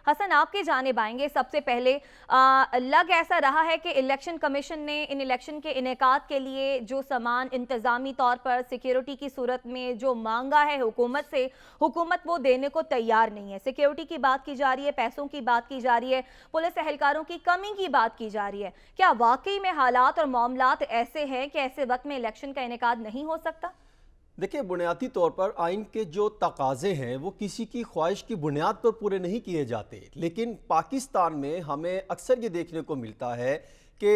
حسن آپ کی جانب آئیں گے سب سے پہلے لگ ایسا رہا ہے کہ الیکشن کمیشن نے ان الیکشن کے انعقاد کے لیے جو سامان انتظامی طور پر سیکیورٹی کی صورت میں جو مانگا ہے حکومت سے، حکومت وہ دینے کو تیار نہیں ہے۔ سیکیورٹی کی بات کی جا رہی ہے، پیسوں کی بات کی جا رہی ہے، پولیس اہلکاروں کی کمی کی بات کی جا رہی ہے۔ کیا واقعی میں حالات اور معاملات ایسے ہیں کہ ایسے وقت میں الیکشن کا انعقاد نہیں ہو سکتا؟ دیکھیں، بنیادی طور پر آئین کے جو تقاضے ہیں وہ کسی کی خواہش کی بنیاد پر پورے نہیں کیے جاتے، لیکن پاکستان میں ہمیں اکثر یہ دیکھنے کو ملتا ہے کہ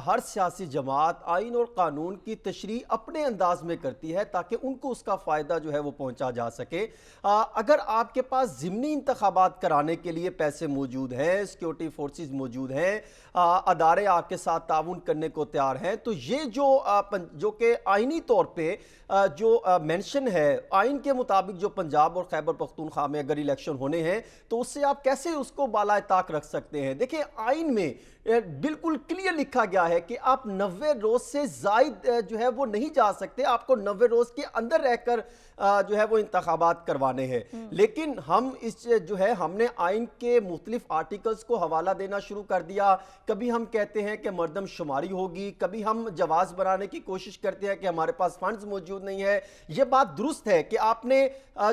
ہر سیاسی جماعت آئین اور قانون کی تشریح اپنے انداز میں کرتی ہے تاکہ ان کو اس کا فائدہ جو ہے وہ پہنچا جا سکے۔ اگر آپ کے پاس ضمنی انتخابات کرانے کے لیے پیسے موجود ہیں، سیکیورٹی فورسز موجود ہیں، ادارے آپ کے ساتھ تعاون کرنے کو تیار ہیں، تو یہ جو کہ آئینی طور پہ جو مینشن ہے آئین کے مطابق، جو پنجاب اور خیبر پختونخوا میں اگر الیکشن ہونے ہیں تو اس سے آپ کیسے اس کو بالائے طاق رکھ سکتے ہیں؟ دیکھیں، آئین میں بالکل کلیئر لکھا گیا ہے کہ آپ 90 روز سے زائد جو ہے وہ نہیں جا سکتے، آپ کو 90 روز کے اندر رہ کر جو ہے وہ انتخابات کروانے ہیں۔ لیکن ہم نے آئین کے مختلف آرٹیکلز کو حوالہ دینا شروع کر دیا۔ کبھی ہم کہتے ہیں کہ مردم شماری ہوگی، کبھی ہم جواز بنانے کی کوشش کرتے ہیں کہ ہمارے پاس فنڈز موجود نہیں ہے۔ یہ بات درست ہے کہ آپ نے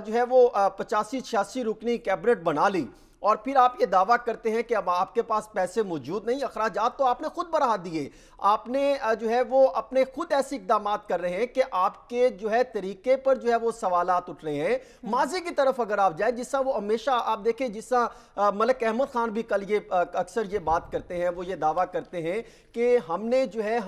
جو ہے وہ 85-86 رکنی کیبنٹ بنا لی اور پھر آپ یہ دعویٰ کرتے ہیں کہ اب آپ کے پاس پیسے موجود نہیں، اخراجات تو آپ نے خود بڑھا دیے، آپ نے جو ہے وہ اپنے خود ایسے اقدامات کر رہے ہیں کہ آپ کے جو ہے طریقے پر جو ہے وہ سوالات اٹھ رہے ہیں۔ ماضی کی طرف اگر آپ جائیں، جس طرح وہ ہمیشہ آپ دیکھیں، جس طرح ملک احمد خان بھی کل اکثر یہ بات کرتے ہیں، وہ یہ دعویٰ کرتے ہیں کہ ہم نے جو ہے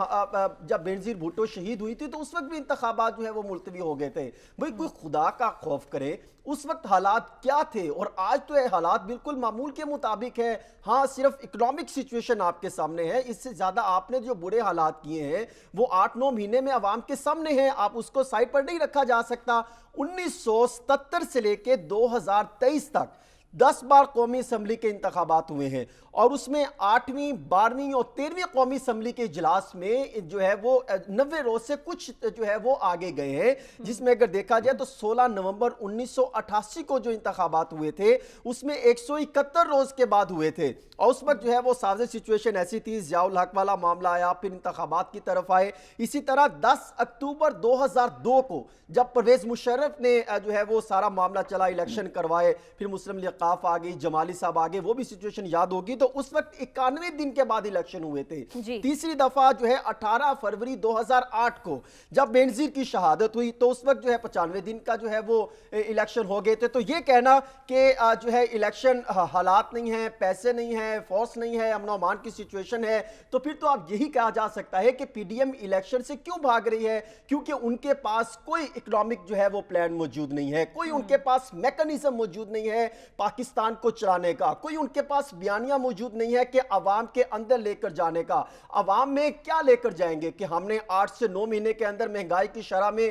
جب بینظیر بھٹو شہید ہوئی تھی تو اس وقت بھی انتخابات جو ہے وہ ملتوی ہو گئے تھے۔ بھئی کوئی خدا کا خوف کرے، اس وقت حالات کیا تھے اور آج تو یہ حالات بالکل معمول کے مطابق ہے۔ ہاں، صرف اکنامک سچویشن آپ کے سامنے ہے، اس سے زیادہ آپ نے جو برے حالات کیے ہیں وہ 8-9 مہینے میں عوام کے سامنے ہیں، آپ اس کو سائڈ پر نہیں رکھا جا سکتا۔ 1977 سے لے کے 2023 تک 10 بار قومی اسمبلی کے انتخابات ہوئے ہیں اور اس میں 8ویں، 12ویں اور 13ویں قومی اسمبلی کے اجلاس میں جو ہے وہ 90 روز سے کچھ جو ہے وہ آگے گئے ہیں، جس میں اگر دیکھا جائے تو 16 نومبر 1988 کو جو انتخابات ہوئے تھے اس میں 171 روز کے بعد ہوئے تھے اور اس وقت جو ہے وہ سازش سچویشن ایسی تھی، ضیاء الحق والا معاملہ آیا، پھر انتخابات کی طرف آئے۔ اسی طرح 10 اکتوبر 2002 کو جب پرویز مشرف نے جو ہے وہ سارا معاملہ چلا، الیکشن کروائے، پھر مسلم لیگ قاف آگئی، جمالی صاحب آگئے، وہ بھی سچویشن یاد ہوگی، تو اس وقت 91 دن کے بعد الیکشن ہوئے تھے۔ تیسری دفعہ جو ہے 18 فروری 2008 کو جب بینظیر کی شہادت ہوئی تو اس وقت جو ہے 95 دن کا جو ہے وہ الیکشن ہو گئے تھے۔ تو یہ کہنا کہ جو ہے الیکشن حالات نہیں ہیں، پیسے نہیں ہیں، فورس نہیں ہے، امن و امان کی سچویشن ہے، تو پھر تو آپ یہی کہا جا سکتا ہے کہ پی ڈی ایم الیکشن سے کیوں بھاگ رہی ہے؟ کیونکہ ان کے پاس کوئی اکنامک جو ہے وہ پلان موجود نہیں ہے، کوئی ان کے پاس میکنزم موجود نہیں ہے پاکستان کو چلانے کا، کوئی ان کے پاس بیانیہ موجود نہیں ہے کہ عوام کے اندر لے کر جانے کا۔ عوام میں کیا لے کر جائیں گے کہ ہم نے 8 سے 9 مہینے کے اندر مہنگائی کی شرح میں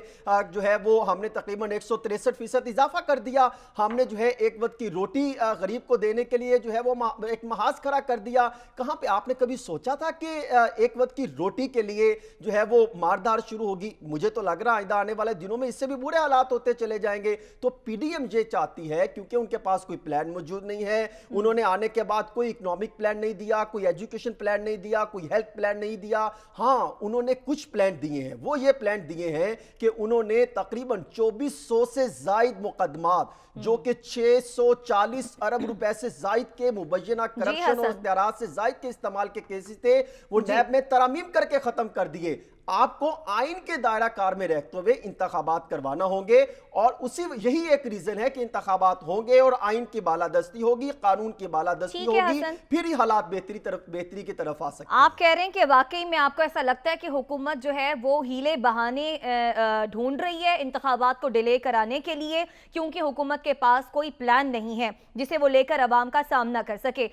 جو ہے وہ ہم نے تقریباً 163% اضافہ کر دیا، ہم نے جو ہے ایک وقت کی روٹی غریب کو دینے کے لیے جو ہے وہ ایک محاذ کھڑا کر دیا۔ کہاں پہ آپ نے کبھی سوچا تھا کہ ایک وقت کی روٹی کے لیے جو ہے وہ ماردار شروع ہوگی؟ مجھے تو لگ رہا آئندہ آنے والے دنوں میں اس سے بھی برے حالات ہوتے چلے جائیں گے۔ تو پی ڈی ایم یہ چاہتی ہے، کیونکہ ان کے پاس کوئی پلان موجود نہیں ہے، انہوں نے آنے کے بعد کوئی اکنامک پلان نہیں دیا، کوئی ایجوکیشن پلان نہیں دیا، کوئی ہیلتھ پلان نہیں دیا۔ ہاں، انہوں نے کچھ پلان دیے ہیں، وہ یہ پلان دیے ہیں کہ انہوں نے تقریباً 2400 سے زائد مقدمات جو کہ 640 ارب روپے سے زائد کے مبینہ کرپشن اور اختیارات سے زائد کے استعمال کے کیسز تھے، وہ نیب میں ترامیم کر کے ختم کر دیے۔ آپ کو آئین کے دائرہ کار میں رہتے ہوئے انتخابات کروانا ہوں گے اور یہی ایک ریزن ہے کہ انتخابات ہوں گے اور آئین کی بالادستی ہوگی، قانون کی بالادستی ہوگی، پھر ہی حالات بہتری کی طرف آ سکتے ہیں۔ آپ کہہ رہے ہیں کہ واقعی میں آپ کو ایسا لگتا ہے کہ حکومت جو ہے وہ ہیلے بہانے ڈھونڈ رہی ہے انتخابات کو ڈیلے کرانے کے لیے، کیونکہ حکومت کے پاس کوئی پلان نہیں ہے جسے وہ لے کر عوام کا سامنا کر سکے۔